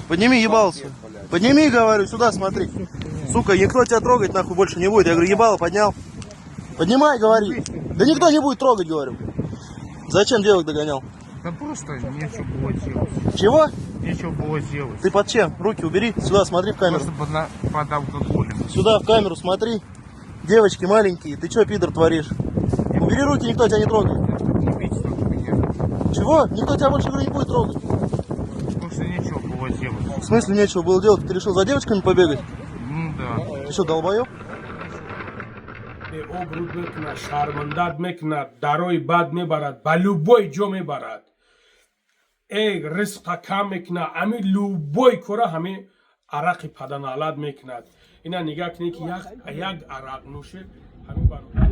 Подними ебало свое. Подними, говорю, сюда смотри. Сука, никто тебя трогать нахуй больше не будет. Я говорю, ебало поднял. Поднимай, говори. Да никто не будет трогать, говорю. Зачем девок догонял? Да просто нечего было делать. Чего? Нечего было делать. Ты под чем? Руки убери. Сюда смотри в камеру. Просто под алкоголем. Сюда в камеру смотри. Девочки маленькие. Ты что, пидор, творишь? Убери руки, никто тебя не трогает. Не бейте только меня. Чего? Никто тебя больше не будет трогать. Просто нечего было делать. В смысле нечего было делать? Ты решил за девочками побегать? Ну да. Ты что, долбоёб? обруд мекунад, шармандат мекунад, дарои бад мебарад, ба любой ҷо мебарад. Ризқа кам мекунад, ами любой кора ҳами арақи паданалад мекунад. Ина нигаҳ кунед ки як арақ нӯше ҳами бародар.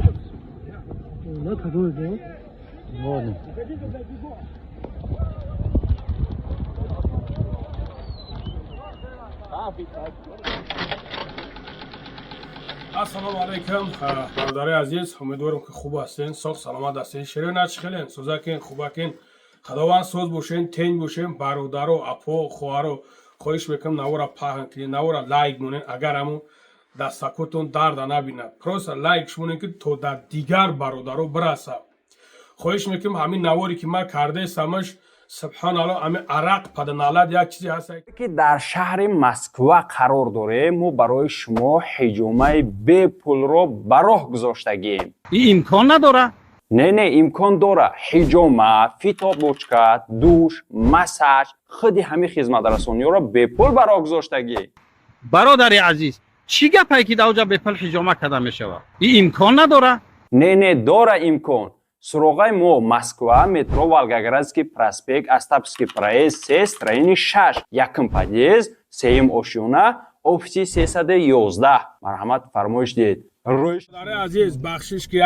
ассалому алайкум бародари азиз, умедворам ки хуб ҳастен, сог саломат ҳастен. шерёна чӣ хелен, сӯзакин, хубакин, худованд соз бошен, тень бошен, бародару, апо, хоҳару, хоҳиш мекунам навора паҳн кунед, навора лайк монен, агар ҳамун дастакотон дарда набинад. Просто лайк шумонен ки то дар дигар бародару бираса. хоҳиш мекунам ҳамин наворе ки ман кардаесамаш субҳаналлоҳ ами арақ паданалад як чизе ҳаст ки дар шаҳри Москва қарор дорем. мо барои шумо ҳиҷомаи бепулро ба роҳ гузоштагием. имкон надора? Не, имкон дора. ҳиҷома, фитобочка, душ, массаж, худи ҳамин хизматрасониёро бепул ба роҳ гузоштагием. бародари азиз, чӣ гапе ки даоҷа бепул ҳиҷома карда мешавад? имкон надора? Не, дора имкон. суроғаи мо Москва, метро Волгоградский проспект, Остапский проезд, 3, строение 6, якум подъезд, 3 ошёна, офиси 311. марҳамат фармоиш дед. бародари азиз, бахшиш ки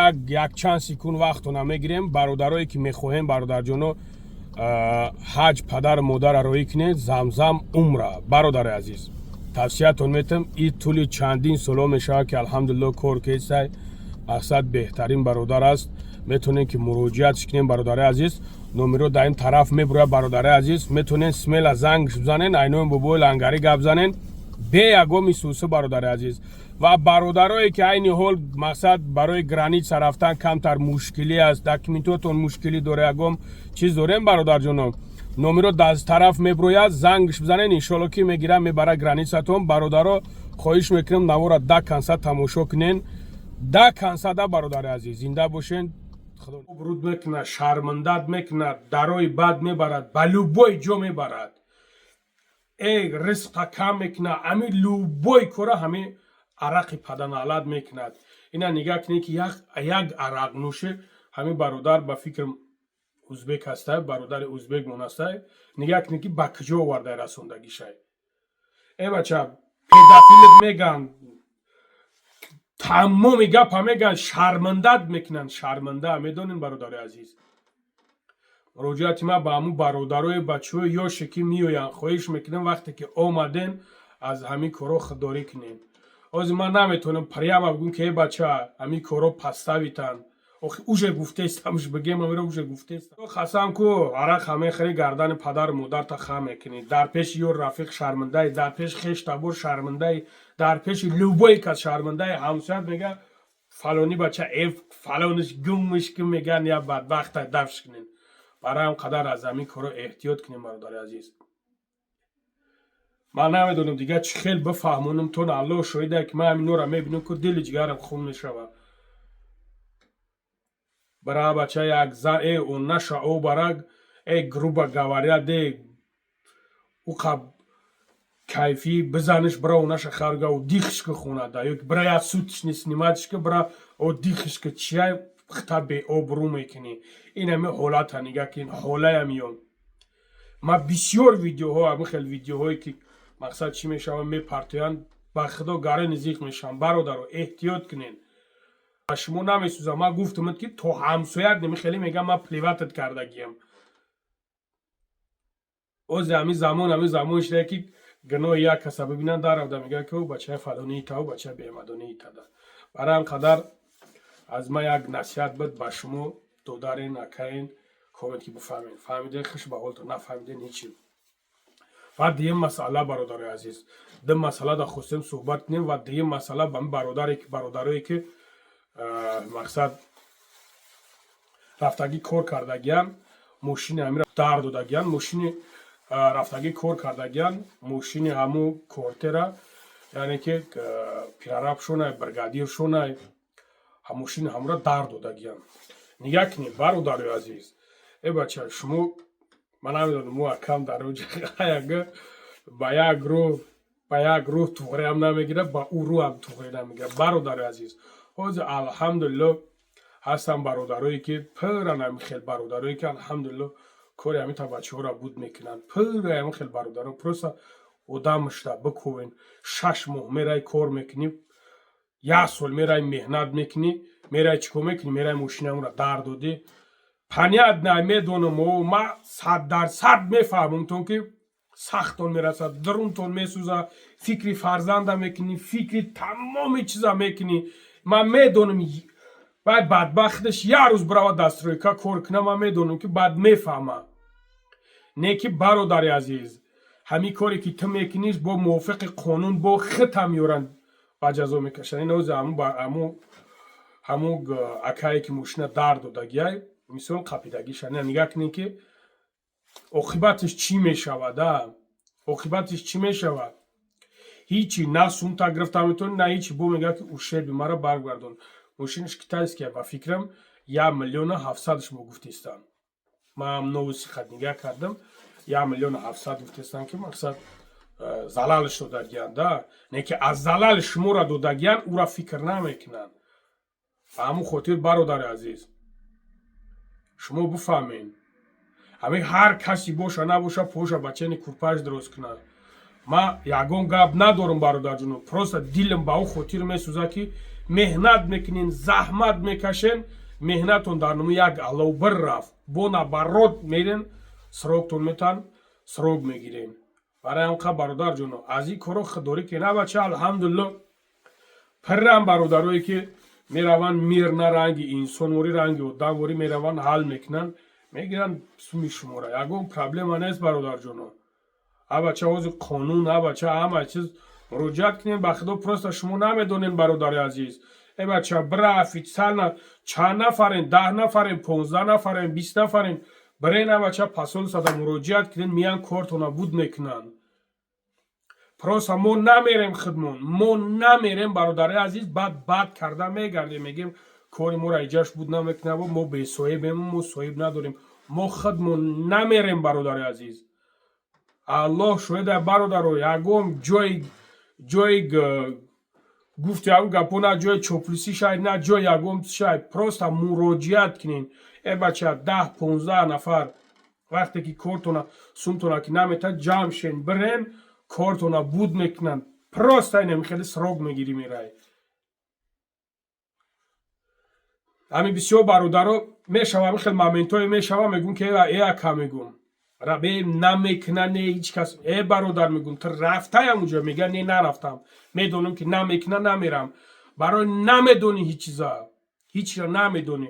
як чанд секунд вақтона мегирем. бародарое ки мехоҳем бародарҷоно ҳаҷ падару модарро роӣ кунед, замзам умра. бародари азиз, тавсиятон метам, ин тӯли чандин соло мешавад ки алҳамдулиллоҳ кор кесай мақсад беҳтарин бародар аст. метонем ки муроҷиатш кунем. бародари азиз, номеро дар ин тараф мебурад. бародари азиз, метонем смела занг бизанен, айнои бобои лангари гап занен бе ягон мисуса. бародари азиз, ва бародарое ки айни ҳол мақсад барои граница рафтан камтар мушкилӣ аст, документотон мушкилӣ дора, ягон чиз дорем бародарҷоно, номеро дар тараф мебурояд, зангш бизанен, иншоалло ки мегирад мебара границатон. бародаро хоҳиш мекунам навора да канса тамошо кунен. да кансада бародари азиз, зинда бошен. обруд мекунад, шармандат мекунад, дарои бад мебарад, ба любой ҷо мебарад. ризқа кам мекунад, ами любой кора ҳами арақи паданалад мекунад. ина нигаҳ кунед ки як арақ нӯше ҳами бародар ба фикрам узбек ҳастай, бародари узбек монастай. нигаҳ кунед ки ба куҷо овардай расондагишай. бача педафилит меган, тамоми гапа меган, шармандат мекунанд. шарманда медонин бародари азиз. муроҷиати ман ба ҳамун бародарои бачаҳои ёше ки меоянд, хоҳиш мекунам вақте ки омаден аз ҳамин коро худдорӣ кунем. ҳозир ман наметавонам прямо бигӯм ки бача ҳамин коро паставитанд. охи уже гуфтестамш бигем амиро уже гуфтестам. қасам ку арақ ҳамехӯри гардани падару модарта хам мекунӣ. дар пеши ёр рафиқ шармандаи, дар пеши хештабор шармандаи, дар пеши любой кас шармандаи. ҳамсоят мега фалони бача фалониш гуммиш ки меган я бадбахта дафш кунен. барои ҳам қадар аз ҳамин коро эҳтиёт кунем бародари азиз. ман намедонам дигар чӣ хел бифаҳмонам. тон аллоҳ шоҳиде ки ман ҳаминора мебинам ки дили ҷигарам хун мешавад. бара бача як зан он наша обарак грубо говоря уқа кайфи бизаниш бра онаша харга дихишка хонада ё бра я сутишни сниматишка бра дихишка чия хта беобрӯ мекунӣ. ин ҳами ҳолата нигаҳ ки ҳолаям ён. ман бисёр видеоҳо ҳамин хел видеоҳое ки мақсад чӣ мешаванд мепартоянд ба худо гара низиқ мешаванд. бародаро эҳтиёт кунен. шумо намесӯзам. ман гуфтамад ки то ҳамсоят намихелӣ мегам ман плеватат кардагиям. ози ҳамин замон шуда ки гуноҳи як каса бибинанд даррафта мегӯяд ки бачаи фалони итау бачаи беҳмадони итада. барои ҳам қадар аз ман як насиҳат буд ба шумо додарен акаен комент ки бифаҳмед. фаҳмиден хуш ба ҳолтон, нафаҳмиден ҳичи. ва дием масъала бародари азиз ду масъала да хостем суҳбат кунем ва дием масъала ба бародарое ки мақсад рафтагӣ кор кардагиян мошини ҳамира дар додагиян мошини рафтагӣ кор кардагиян мошини ҳаму кортера яъне ки пирарабшонай бригадиршонай мошини ҳамура дар додагиян нигоҳ кунед бародари азиз бача шумо ман намедонам мо акам дар оҷа ба як рӯҳ туғреам намегирад ба ӯ рӯҳам туғре намегирад бародари азиз ҳозир алҳамдулилло ҳастам бародарое ки пуран ҳамин хел бародарое ки алҳамдулилло кори ҳамин та бачаҳоро буд мекунанд пура ҳамин хел бародаро просто одам шуда бикӯвен 6 моҳ мерай кор мекунӣ 1 сол мерай меҳнат мекунӣ мерай чӣ кор мекунӣ мерай мошинамро дар додӣ понятно медонам ман 100% мефаҳмам тон ки сахтон мерасад дурунтон месӯзад фикри фарзанда мекунӣ фикри тамоми чиза мекунӣ ман медонам бай бадбахташ як рӯз барава дастройка кор кунам ман медонам ки баъд мефаҳма не ки бародари азиз ҳамин коре ки ту мекуниш бо мувофиқи қонун бо хитам ёран ба ҷазо мекашанд ин ҳозир ҳамун акае ки мошина дар додагиай мисол қапидагиша нигоҳ кунед ки оқибатиш чӣ мешавад оқибатиш чӣ мешавад ҳичи на сумта гирифта метавонӣ на ҳичи бо мегӯяд ки ушеби маро баргардон мошиниш китайския ба фикрам 1 миллион 700 мо гуфтистам ман новусихат нигоҳ кардам 1 миллион 700 гуфтистам ки мақсад залалш додагиянд не ки аз залал шуморо додагиян ӯра фикр намекунанд ба ҳамун хотир бародари азиз шумо бифаҳмед ҳамин ҳар каси боша набоша поша ба чени курпаш дроз кунад ман ягон гап надорам бародарҷонам просто дилам ба ӯ хотир месӯзад ки меҳнат мекунен заҳмат мекашен меҳнатон дар номи як аловбир рафт бо набарот мерен сроктон метан срок мегирен барои ҳамқа бародарҷоно аз ин коро худдорӣ кена бача алҳамдулилло пиррам бародарое ки мераванд мирна ранги инсонворӣ ранги одамворӣ мераванд ҳал мекунанд мегиранд суми шуморо ягон проблема нест бародарҷоно бача ҳозир қонун бача ҳама чиз муроҷиат кунем ба худо просто шумо намедонед бародари азиз бача бира офитсиална чанд нафарен 10 нафарен 15 нафарен 20 нафарен бирена бача посолствада муроҷиат кунед миян кортона буд мекунанд просто мо намерем хидмон мо намерем бародари азиз бад карда мегардем мегем кори мора иҷаш буд намекунад мо бесоҳибем мо соҳиб надорем мо хидмон намерем бародари азиз аллоҳ шоҳида бародаро ягон ҷои гуфти ягон гапо на ҷои чоплисӣ шаyd на ҷои ягон шаyd просто муроҷиат кунен бача 10-15 нафар вақте ки кортона сумтона ки намета ҷамъшен бирен кортона буд мекунанд просто инам хеле срок мегирӣ мерай ҳамин бисёр бародаро мешава ҳамин хел моментҳое мешава мегӯм ки ака мегӯм рабе намекуна не ҳеҷ кас бародар мегӯм ту рафтаям уҷа мега не нарафтам медонам ки намекуна намерам барои намедонӣ ҳеҷ чиза ҳечра намедонӣ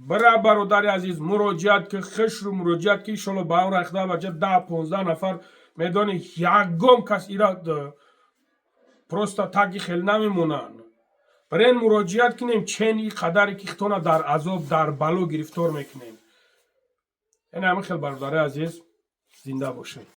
бира бародари азиз муроҷиат ки хишру муроҷиат ки иншолло ба он рахта бача 10-15 нафар медонӣ ягон кас ира просто таги хел намемонанд برین مراجعت کنیم چنی قدری که خطونا در عذاب در بلو گرفتار میکنیم. این همه خیلی برادر عزیز زنده باشید.